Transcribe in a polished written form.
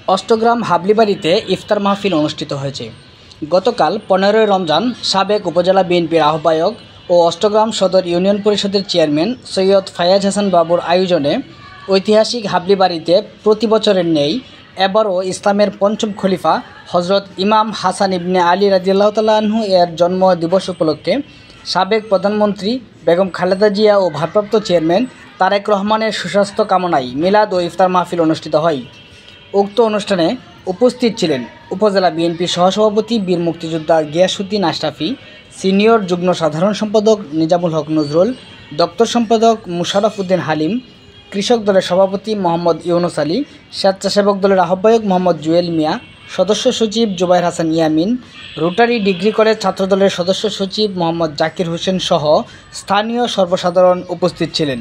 অষ্টগ্রাম হাবলিবাড়িতে ইফতার মাহফিল অনুষ্ঠিত হয়েছে। গতকাল 15ই রমজান সাবেক উপজেলা বিএনপির আহ্বায়ক ও অষ্টগ্রাম সদর ইউনিয়ন পরিষদের চেয়ারম্যান সৈয়দ ফায়াজ হাসান বাবুর আয়োজনে ঐতিহাসিক হাবলিবাড়িতে প্রতি বছরের ন্যায় এবারও ইসলামের পঞ্চম খলিফা হজরত ইমাম হাসান ইবনে আলী রাদিয়াল্লাহু তাআলা আনহু এর জন্ম দিবস উপলক্ষে সাবেক প্রধানমন্ত্রী বেগম খালেদা জিয়া ও ভারপ্রাপ্ত চেয়ারম্যান তারেক রহমানের সুস্বাস্থ্য কামনায় মিলাদ ও ইফতার মাহফিল অনুষ্ঠিত হয়। উক্ত অনুষ্ঠানে উপস্থিত ছিলেন উপজেলা বিএনপি সহসভাপতি বীর মুক্তিযোদ্ধা গিয়াসউদ্দিন আশরাফি, সিনিয়র যুগ্ম সাধারণ সম্পাদক নিজামুল হক নজরুল, দপ্তর সম্পাদক মুশাররফ উদ্দিন হালিম, কৃষক দলের সভাপতি মোহাম্মদ ইউনুস আলী, স্বেচ্ছাসেবক দলের আহ্বায়ক মোহাম্মদ জুয়েল মিয়া, সদস্য সচিব Zubayer Hasan Yamin, Rotary Degree College ছাত্রদলের সদস্য সচিব মোহাম্মদ জাকির হোসেন সহ স্থানীয় সর্বসাধারণ উপস্থিত ছিলেন।